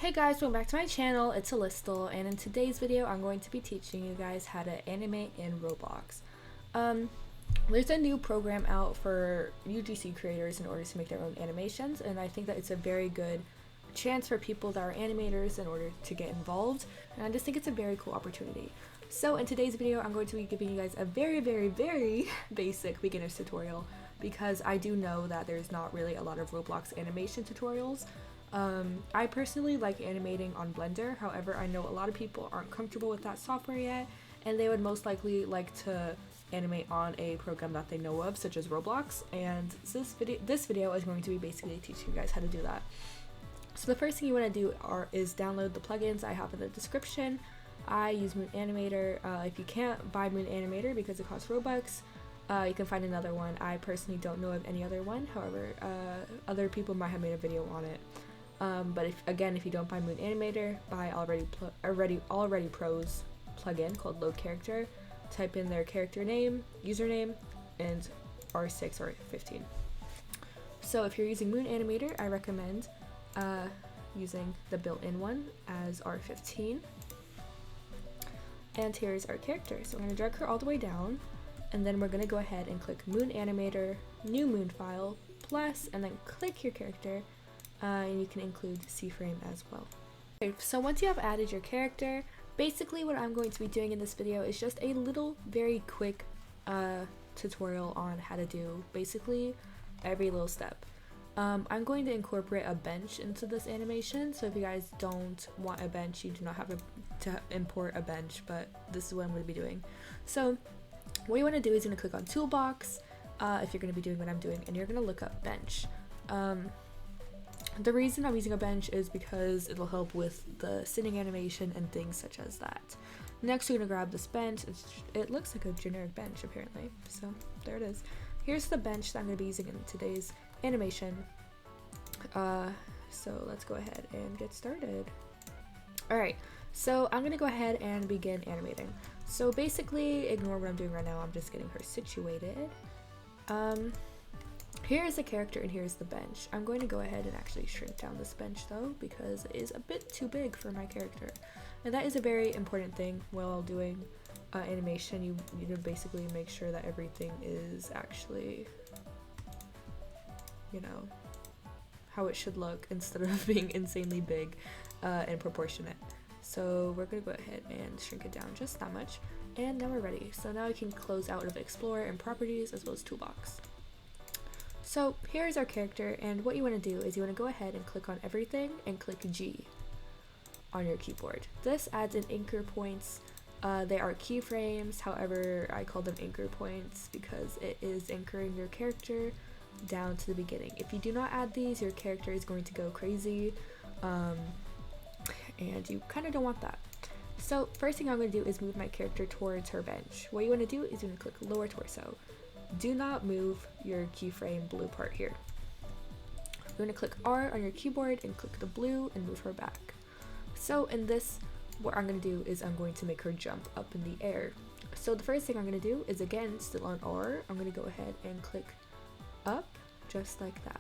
Hey guys, welcome back to my channel. It's Elistle, and in today's video I'm going to be teaching you guys how to animate in Roblox. There's a new program out for UGC creators in order to make their own animations, and I think that it's a very good chance for people that are animators in order to get involved, and I just think it's a very cool opportunity. So in today's video I'm going to be giving you guys a very basic beginner's tutorial, because I do know that there's not really a lot of Roblox animation tutorials. I personally like animating on Blender, however I know a lot of people aren't comfortable with that software yet, and they would most likely like to animate on a program that they know of, such as Roblox, and this video is going to be basically teaching you guys how to do that. So the first thing you want to do is download the plugins I have in the description. I use Moon Animator. If you can't buy Moon Animator because it costs Robux, you can find another one. I personally don't know of any other one, however other people might have made a video on it. But if you don't buy Moon Animator, buy Already Pro's plugin called Load Character. Type in their character name, username, and R6 or 15. So if you're using Moon Animator, I recommend using the built-in one as R15. And here's our character. So we're going to drag her all the way down, and then we're going to go ahead and click Moon Animator, New Moon File, Plus, and then click your character. And you can include C-frame as well. Okay, so once you have added your character, basically what I'm going to be doing in this video is just a little very quick tutorial on how to do basically every little step. I'm going to incorporate a bench into this animation, so if you guys don't want a bench, you do not have to import a bench, but this is what I'm going to be doing. So what you want to do is you're going to click on Toolbox if you're going to be doing what I'm doing, and you're going to look up bench. The reason I'm using a bench is because it'll help with the sitting animation and things such as that. Next, you're going to grab this bench. It looks like a generic bench apparently, so there it is. Here's the bench that I'm going to be using in today's animation. So let's go ahead and get started. Alright, so I'm going to go ahead and begin animating. So basically, ignore what I'm doing right now, I'm just getting her situated. Here's the character and here's the bench. I'm going to go ahead and actually shrink down this bench though, because it is a bit too big for my character. And that is a very important thing while doing animation. You need to basically make sure that everything is actually, you know, how it should look instead of being insanely big and proportionate. So we're going to go ahead and shrink it down just that much. And now we're ready. So now I can close out of Explorer and Properties as well as Toolbox. So here's our character, and what you want to do is you want to go ahead and click on everything and click G on your keyboard. This adds in anchor points. They are keyframes, however I call them anchor points because it is anchoring your character down to the beginning. If you do not add these, your character is going to go crazy, and you kind of don't want that. So first thing I'm going to do is move my character towards her bench. What you want to do is you want to click lower torso. Do not move your keyframe blue part here. You're going to click R on your keyboard and click the blue and move her back. So in this, what I'm going to do is I'm going to make her jump up in the air. So the first thing I'm going to do is, again, still on R, I'm going to go ahead and click up just like that.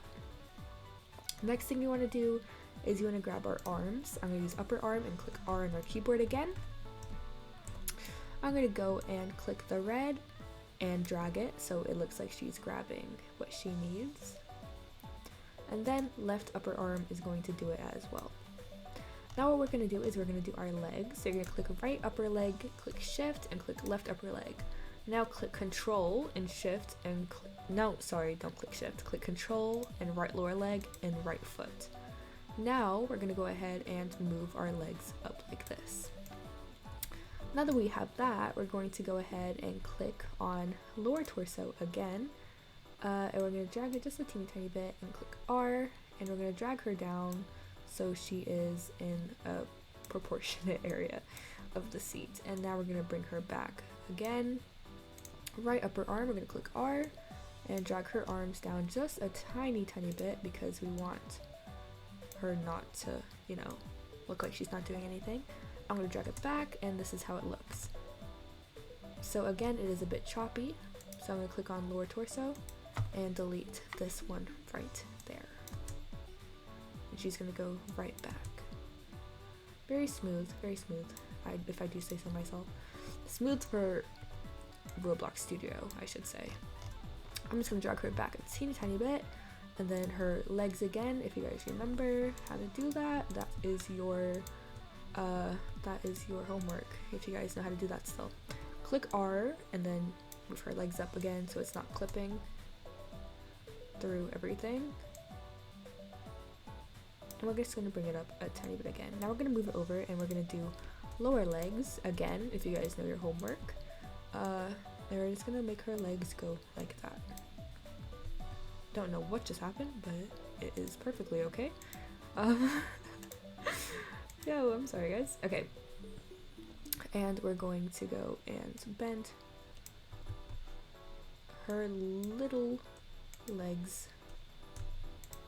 Next thing you want to do is you want to grab our arms. I'm going to use upper arm and click R on our keyboard again. I'm going to go and click the red and drag it so it looks like she's grabbing what she needs. And then left upper arm is going to do it as well. Now what we're going to do is we're going to do our legs. So you're going to click right upper leg, click shift, and click left upper leg. Now click control and shift and don't click shift. Click control and right lower leg and right foot. Now we're going to go ahead and move our legs up like this. Now that we have that, we're going to go ahead and click on lower torso again, and we're going to drag it just a teeny tiny bit and click R, and we're going to drag her down so she is in a proportionate area of the seat. And now we're going to bring her back again. Right upper arm, we're going to click R and drag her arms down just a tiny bit because we want her not to, you know, look like she's not doing anything. I'm going to drag it back, and this is how it looks. So again, it is a bit choppy, so I'm going to click on lower torso and delete this one right there. And she's going to go right back. very smooth, if I do say so myself. Smooth for Roblox Studio, I should say. I'm just gonna drag her back a teeny tiny bit, and then her legs again. If you guys remember how to do that, that is your homework. If you guys know how to do that still, click R and then move her legs up again so it's not clipping through everything. And we're just gonna bring it up a tiny bit again. Now we're gonna move it over and we're gonna do lower legs again. If you guys know your homework, and we're just gonna make her legs go like that. Don't know what just happened, but it is perfectly okay. Yo, I'm sorry guys. Okay, and we're going to go and bend her little legs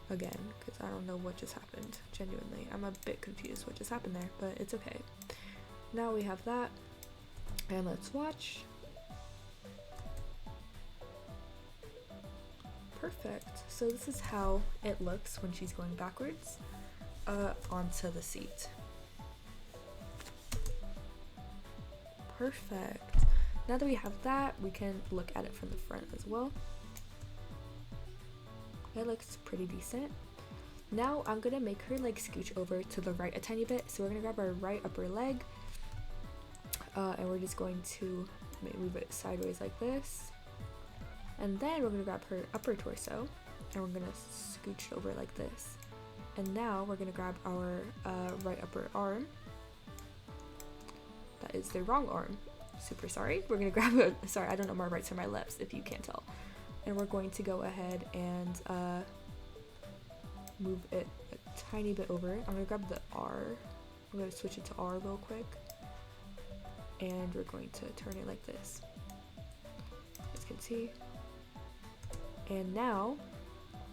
again, because I don't know what just happened. Genuinely, I'm a bit confused what just happened there, but it's okay. Now we have that, and let's watch. Perfect. So this is how it looks when she's going backwards onto the seat. Perfect. Now that we have that, we can look at it from the front as well. It looks pretty decent. Now I'm gonna make her like scooch over to the right a tiny bit. So we're gonna grab our right upper leg, and we're just going to move it sideways like this. And then we're gonna grab her upper torso, and we're gonna scooch over like this. And now we're gonna grab our right upper arm. That is the wrong arm. Super sorry. We're gonna grab a, sorry, I don't know my rights or my lefts if you can't tell. And we're going to go ahead and move it a tiny bit over. I'm gonna grab the R. I'm gonna switch it to R real quick. And we're going to turn it like this. As you can see. And now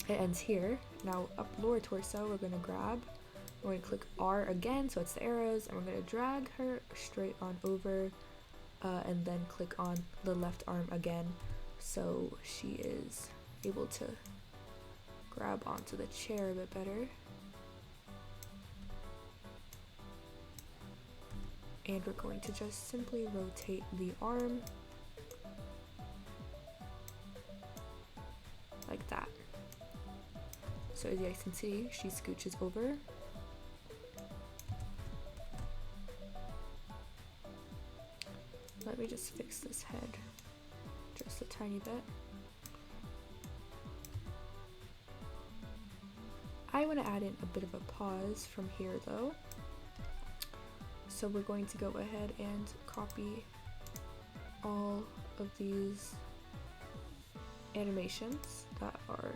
it ends here. Now up lower torso, we're gonna grab. We're gonna click R again, so it's the arrows, and we're gonna drag her straight on over, and then click on the left arm again, so she is able to grab onto the chair a bit better. And we're going to just simply rotate the arm like that. So as you guys can see, she scooches over. Let me just fix this head just a tiny bit. I want to add in a bit of a pause from here though. So we're going to go ahead and copy all of these animations that are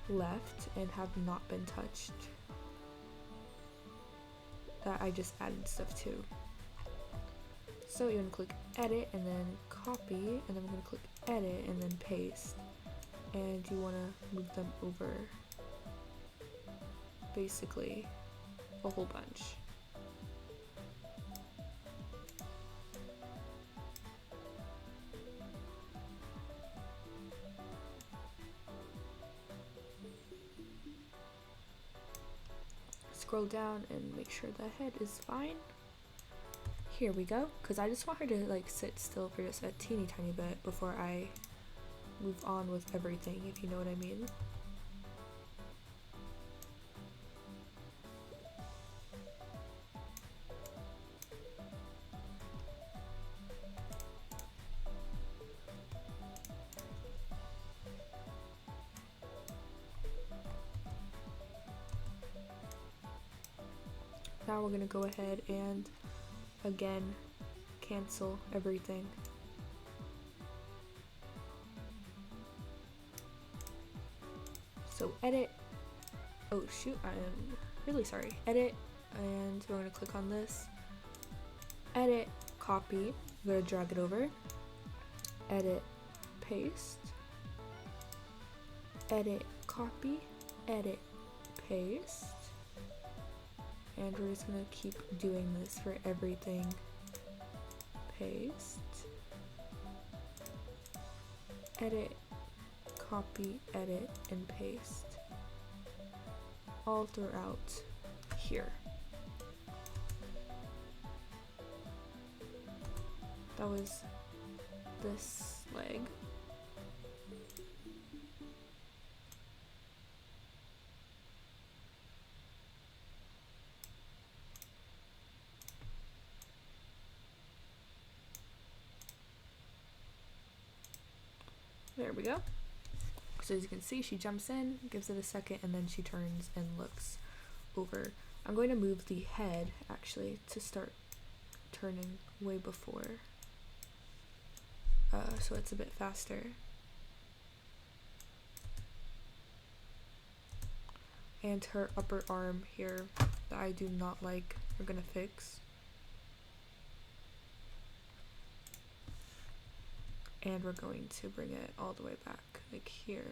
left and have not been touched, that I just added stuff to. So you're going to click edit and then copy, and then we're going to click edit and then paste, and you want to move them over basically a whole bunch. Scroll down and make sure the head is fine. Here we go, because I just want her to like sit still for just a teeny tiny bit before I move on with everything, if you know what I mean. Now we're gonna go ahead and again cancel everything. So edit, oh shoot, I am really sorry. Edit, and we're gonna click on this. Edit, copy, we're gonna drag it over. Edit, paste. Edit, copy, edit, paste. And we're just gonna keep doing this for everything. Paste. Edit, copy, edit, and paste. All throughout here. That was this leg. There we go. So as you can see, she jumps in, gives it a second, and then she turns and looks over. I'm going to move the head actually to start turning way before, so it's a bit faster. And her upper arm here that I do not like, we're gonna fix. And we're going to bring it all the way back, like here.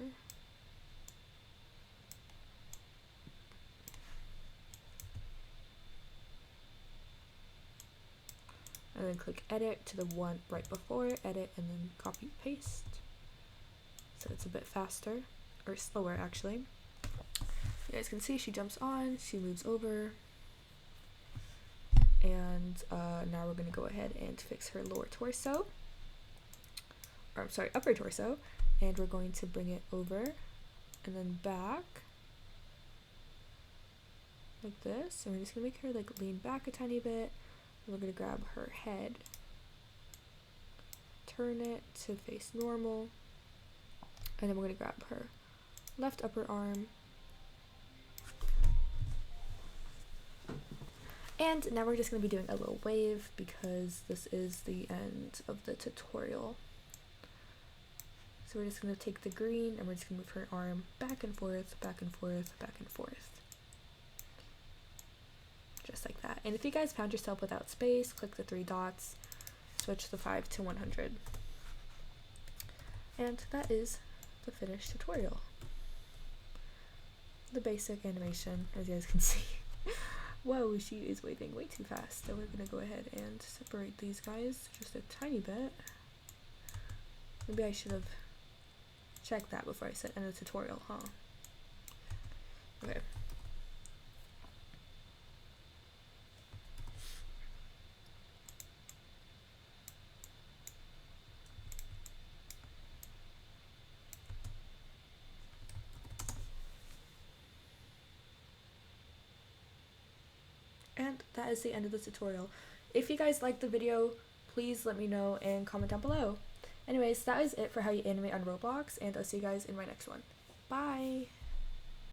And then click edit to the one right before, edit, and then copy paste. So it's a bit faster, or slower actually. You guys can see she jumps on, she moves over, and now we're gonna go ahead and fix her lower torso. Or I'm sorry, upper torso, and we're going to bring it over and then back like this. And we're just gonna make her like lean back a tiny bit. We're gonna grab her head, turn it to face normal, and then we're gonna grab her left upper arm. And now we're just gonna be doing a little wave because this is the end of the tutorial. So we're just gonna take the green and we're just gonna move her arm back and forth, back and forth, back and forth. Just like that. And if you guys found yourself without space, click the 3 dots, switch the 5 to 100. And that is the finished tutorial. The basic animation, as you guys can see. Whoa, she is waving way too fast. So we're gonna go ahead and separate these guys just a tiny bit. Maybe I should have checked that before I said end the tutorial, huh? Okay. And that is the end of the tutorial. If you guys liked the video, please let me know and comment down below. Anyways, that is it for how you animate on Roblox, and I'll see you guys in my next one. Bye!